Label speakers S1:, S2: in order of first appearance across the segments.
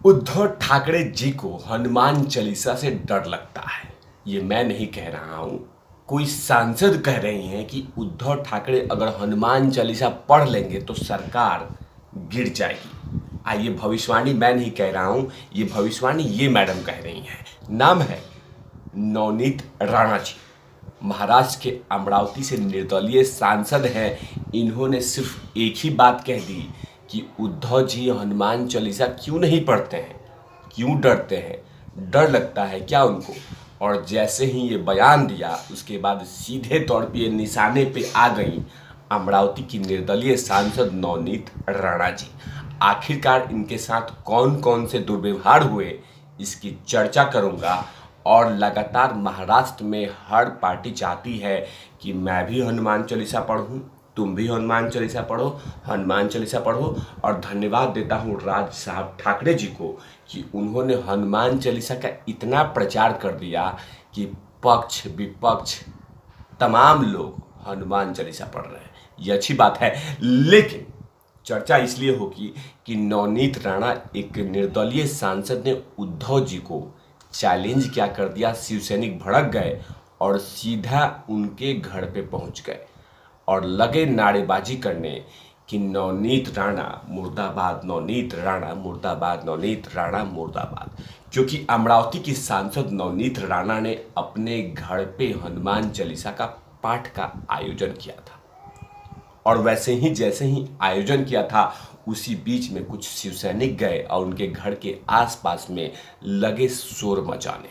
S1: उद्धव ठाकरे जी को हनुमान चालीसा से डर लगता है। ये मैं नहीं कह रहा हूं, कोई सांसद कह रही हैं कि उद्धव ठाकरे अगर हनुमान चालीसा पढ़ लेंगे तो सरकार गिर जाएगी। ये भविष्यवाणी मैं नहीं कह रहा हूं, ये भविष्यवाणी ये मैडम कह रही हैं। नाम है नवनीत राणा जी, महाराष्ट्र के अमरावती से निर्दलीय सांसद हैं। इन्होंने सिर्फ एक ही बात कह दी कि उद्धव जी हनुमान चालीसा क्यों नहीं पढ़ते हैं, क्यों डरते हैं, डर लगता है क्या उनको। और जैसे ही ये बयान दिया उसके बाद सीधे तौर पे ये निशाने पे आ गई अमरावती की निर्दलीय सांसद नवनीत राणा जी। आखिरकार इनके साथ कौन कौन से दुर्व्यवहार हुए इसकी चर्चा करूंगा। और लगातार महाराष्ट्र में हर पार्टी चाहती है कि मैं भी हनुमान चालीसा पढ़ूं, तुम भी हनुमान चालीसा पढ़ो, हनुमान चालीसा पढ़ो। और धन्यवाद देता हूँ राज साहब ठाकरे जी को कि उन्होंने हनुमान चालीसा का इतना प्रचार कर दिया कि पक्ष विपक्ष तमाम लोग हनुमान चालीसा पढ़ रहे हैं। ये अच्छी बात है, लेकिन चर्चा इसलिए होगी कि नवनीत राणा एक निर्दलीय सांसद ने उद्धव जी को चैलेंज क्या कर दिया। शिवसैनिक भड़क गए और सीधा उनके घर पे पहुंच गए और लगे नारेबाजी करने कि नवनीत राणा मुर्दाबाद, नवनीत राणा मुर्दाबाद, नवनीत राणा मुर्दाबाद। क्योंकि अमरावती की सांसद नवनीत राणा ने अपने घर पे हनुमान चालीसा का पाठ का आयोजन किया था। और वैसे ही जैसे ही आयोजन किया था उसी बीच में कुछ शिवसैनिक गए और उनके घर के आसपास में लगे शोर मचाने।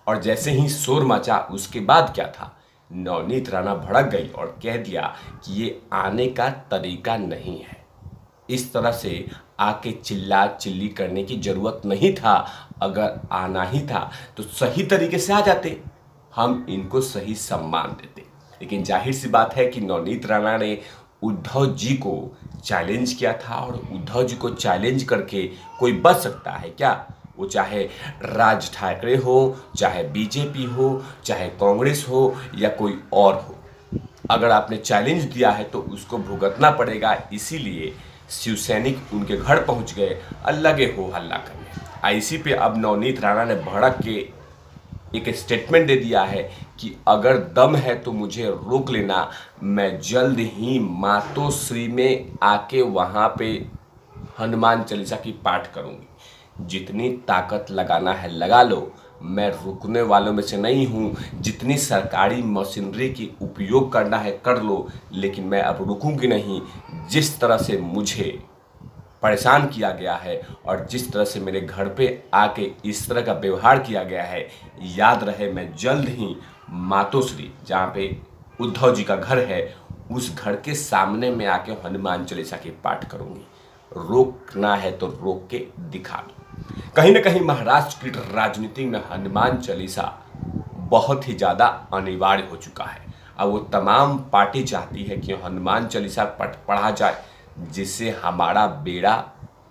S1: और जैसे ही शोर मचा उसके बाद क्या था, नवनीत राणा भड़क गई और कह दिया कि ये आने का तरीका नहीं है, इस तरह से आके चिल्ला चिल्ली करने की जरूरत नहीं था। अगर आना ही था तो सही तरीके से आ जाते, हम इनको सही सम्मान देते। लेकिन जाहिर सी बात है कि नवनीत राणा ने उद्धव जी को चैलेंज किया था और उद्धव जी को चैलेंज करके कोई बच सकता है क्या? वो चाहे राज ठाकरे हो, चाहे बीजेपी हो, चाहे कांग्रेस हो या कोई और हो। अगर आपने चैलेंज दिया है तो उसको भुगतना पड़ेगा। इसीलिए शिवसैनिक उनके घर पहुंच गए और लगे हो हल्ला करने। इसी पे अब नवनीत राणा ने भड़क के एक स्टेटमेंट दे दिया है कि अगर दम है तो मुझे रोक लेना, मैं जल्द ही मातोश्री में आके वहाँ पे हनुमान चालीसा की पाठ करूँगी। जितनी ताकत लगाना है लगा लो, मैं रुकने वालों में से नहीं हूँ। जितनी सरकारी मशीनरी की उपयोग करना है कर लो, लेकिन मैं अब रुकूंगी नहीं। जिस तरह से मुझे परेशान किया गया है और जिस तरह से मेरे घर पे आके इस तरह का व्यवहार किया गया है, याद रहे मैं जल्द ही मातोश्री जहाँ पे उद्धव जी का घर है उस घर के सामने में आके हनुमान चालीसा की पाठ करूंगी। रोकना है तो रोक के दिखा दो। कहीं ना कहीं महाराष्ट्र की राजनीति में हनुमान चालीसा बहुत ही ज़्यादा अनिवार्य हो चुका है। अब वो तमाम पार्टी चाहती है कि हनुमान चालीसा पढ़ा जाए जिससे हमारा बेड़ा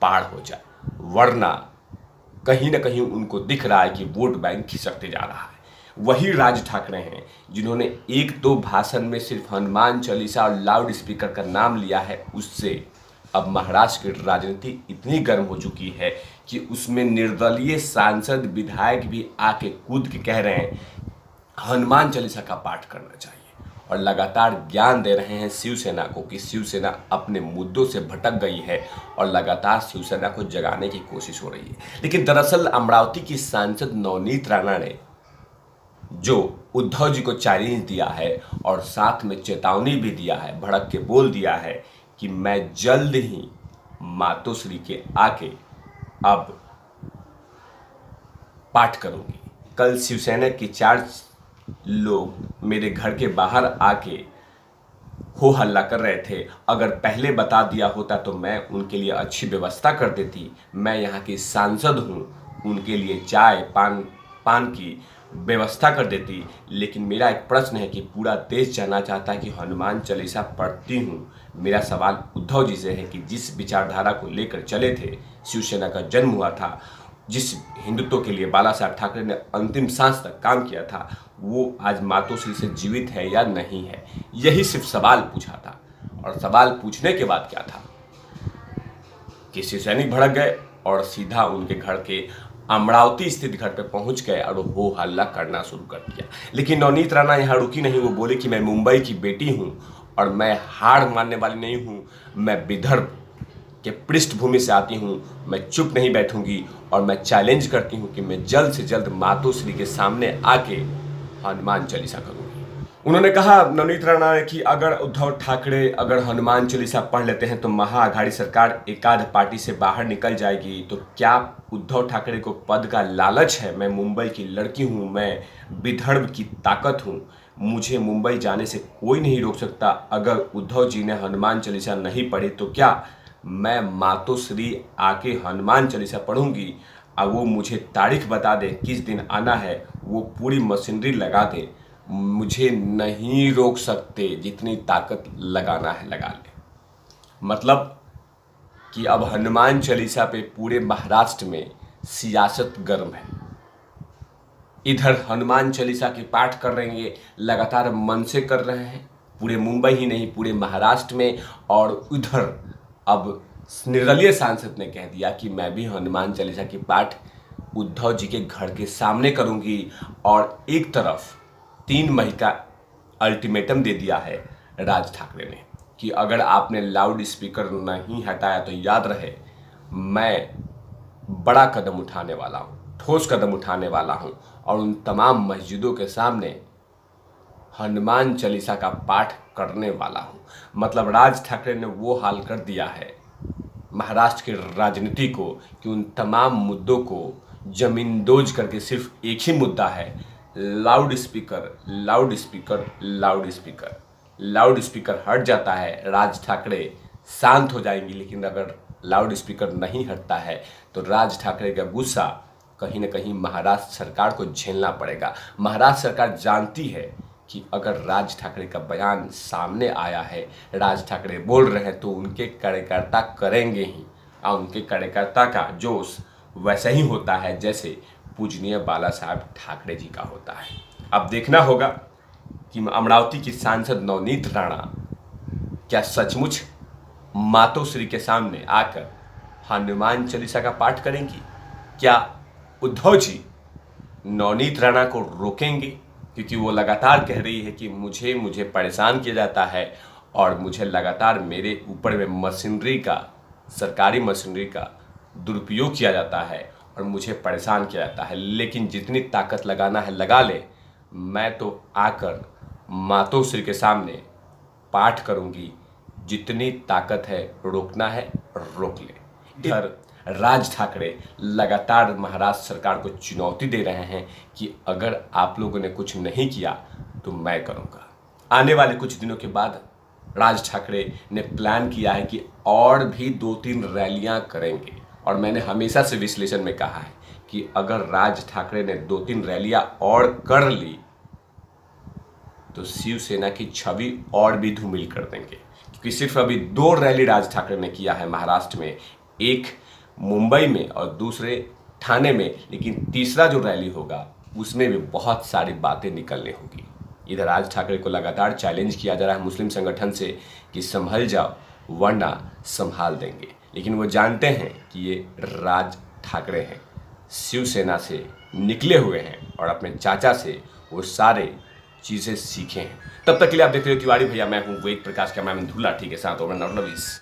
S1: पार हो जाए, वरना कहीं ना कहीं उनको दिख रहा है कि वोट बैंक खिसकते जा रहा है। वही राज ठाकरे हैं जिन्होंने एक दो भाषण में सिर्फ हनुमान चालीसा और लाउड स्पीकर का नाम लिया है, उससे अब महाराष्ट्र की राजनीति इतनी गर्म हो चुकी है कि उसमें निर्दलीय सांसद विधायक भी आके कूद के कह रहे हैं हनुमान चालीसा का पाठ करना चाहिए। और लगातार ज्ञान दे रहे हैं शिवसेना को कि शिवसेना अपने मुद्दों से भटक गई है और लगातार शिवसेना को जगाने की कोशिश हो रही है। लेकिन दरअसल अमरावती की सांसद नवनीत राणा ने जो उद्धव जी को चैलेंज दिया है और साथ में चेतावनी भी दिया है, भड़क के बोल दिया है कि मैं जल्द ही मातोश्री के आके अब पाठ करूंगी। कल शिवसेना के 4 लोग मेरे घर के बाहर आके हो हल्ला कर रहे थे। अगर पहले बता दिया होता तो मैं उनके लिए अच्छी व्यवस्था कर देती। मैं यहाँ की सांसद हूँ, उनके लिए चाय पान की व्यवस्था कर देती। लेकिन मेरा एक प्रश्न है कि पूरा देश जानना चाहता है कि हनुमान चालीसा पढ़ती हूँ। मेरा सवाल उद्धव जी से है कि जिस विचारधारा को लेकर चले थे, शिवसेना का जन्म हुआ था, जिस हिंदुत्व के लिए बाला साहब ठाकरे ने अंतिम सांस तक काम किया था, वो आज मातोश्री से जीवित है या नहीं है। यही सिर्फ सवाल पूछा था। और सवाल पूछने के बाद क्या था कि शिवसैनिक भड़क गए और सीधा उनके घर के अमरावती स्थित घर पे पहुंच गए और हो हल्ला करना शुरू कर दिया। लेकिन नवनीत राणा यहाँ रुकी नहीं। वो बोले कि मैं मुंबई की बेटी हूँ और मैं हार मानने वाली नहीं हूँ। मैं विदर्भ के पृष्ठभूमि से आती हूँ, मैं चुप नहीं बैठूंगी और मैं चैलेंज करती हूँ कि मैं जल्द से जल्द मातोश्री के सामने आके हनुमान चालीसा करूंगी। उन्होंने कहा, नवनीत राणा ने, कि अगर उद्धव ठाकरे अगर हनुमान चालीसा पढ़ लेते हैं तो महाअघाड़ी सरकार एकाध पार्टी से बाहर निकल जाएगी। तो क्या उद्धव ठाकरे को पद का लालच है? मैं मुंबई की लड़की हूँ, मैं विदर्भ की ताकत हूँ, मुझे मुंबई जाने से कोई नहीं रोक सकता। अगर उद्धव जी ने हनुमान चालीसा नहीं पढ़ी तो क्या मैं मातोश्री आके हनुमान चालीसा पढ़ूंगी? अब वो मुझे तारीख बता दे किस दिन आना है, वो पूरी मशीनरी लगा दे, मुझे नहीं रोक सकते। जितनी ताकत लगाना है लगा ले। मतलब कि अब हनुमान चालीसा पे पूरे महाराष्ट्र में सियासत गर्म है। इधर हनुमान चालीसा के पाठ कर रहे हैं, लगातार मन से कर रहे हैं, पूरे मुंबई ही नहीं पूरे महाराष्ट्र में। और उधर अब निर्दलीय सांसद ने कह दिया कि मैं भी हनुमान चालीसा की पाठ उद्धव जी के घर के सामने करूंगी। और एक तरफ 3 मई का अल्टीमेटम दे दिया है राज ठाकरे ने कि अगर आपने लाउड स्पीकर नहीं हटाया तो याद रहे मैं बड़ा कदम उठाने वाला हूँ, ठोस कदम उठाने वाला हूँ और उन तमाम मस्जिदों के सामने हनुमान चालीसा का पाठ करने वाला हूँ। मतलब राज ठाकरे ने वो हाल कर दिया है महाराष्ट्र की राजनीति को कि उन तमाम मुद्दों को जमींदोज करके सिर्फ एक ही मुद्दा है, loud speaker, loud speaker, loud speaker. Loud speaker हट जाता है, राज ठाकरे शांत हो जाएंगी। लेकिन अगर लाउड स्पीकर नहीं हटता है तो राज ठाकरे का गुस्सा कहीं ना कहीं महाराष्ट्र सरकार को झेलना पड़ेगा। महाराष्ट्र सरकार जानती है कि अगर राज ठाकरे का बयान सामने आया है, राज ठाकरे बोल रहे हैं, तो उनके कार्यकर्ता करेंगे ही। और उनके कार्यकर्ता का जोश वैसा ही होता है जैसे पूजनीय बाला साहब ठाकरे जी का होता है। अब देखना होगा कि अमरावती की सांसद नवनीत राणा क्या सचमुच मातोश्री के सामने आकर हनुमान चालीसा का पाठ करेंगी? क्या उद्धव जी नवनीत राणा को रोकेंगे? क्योंकि वो लगातार कह रही है कि मुझे परेशान किया जाता है और मुझे लगातार मेरे ऊपर में मशीनरी का, सरकारी मशीनरी का दुरुपयोग किया जाता है और मुझे परेशान किया जाता है। लेकिन जितनी ताकत लगाना है लगा ले, मैं तो आकर मातोश्री के सामने पाठ करूंगी। जितनी ताकत है रोकना है रोक ले। इधर राज ठाकरे लगातार महाराष्ट्र सरकार को चुनौती दे रहे हैं कि अगर आप लोगों ने कुछ नहीं किया तो मैं करूंगा। आने वाले कुछ दिनों के बाद राज ठाकरे ने प्लान किया है कि और भी 2-3 रैलियां करेंगे। और मैंने हमेशा से विश्लेषण में कहा है कि अगर राज ठाकरे ने 2-3 रैलियां और कर ली तो शिवसेना की छवि और भी धूमिल कर देंगे। क्योंकि सिर्फ अभी 2 रैली राज ठाकरे ने किया है महाराष्ट्र में, एक मुंबई में और दूसरे ठाणे में। लेकिन तीसरा जो रैली होगा उसमें भी बहुत सारी बातें निकलने होगी। इधर राज ठाकरे को लगातार चैलेंज किया जा रहा है मुस्लिम संगठन से कि संभल जाओ वरना संभाल देंगे। लेकिन वो जानते हैं कि ये राज ठाकरे हैं, शिवसेना से निकले हुए हैं और अपने चाचा से वो सारे चीज़ें सीखे हैं। तब तक के लिए आप देख रहे हो तिवारी भैया, मैं हूँ वेद प्रकाश, का मैं धूला ठीक है साथ और नवनवीस।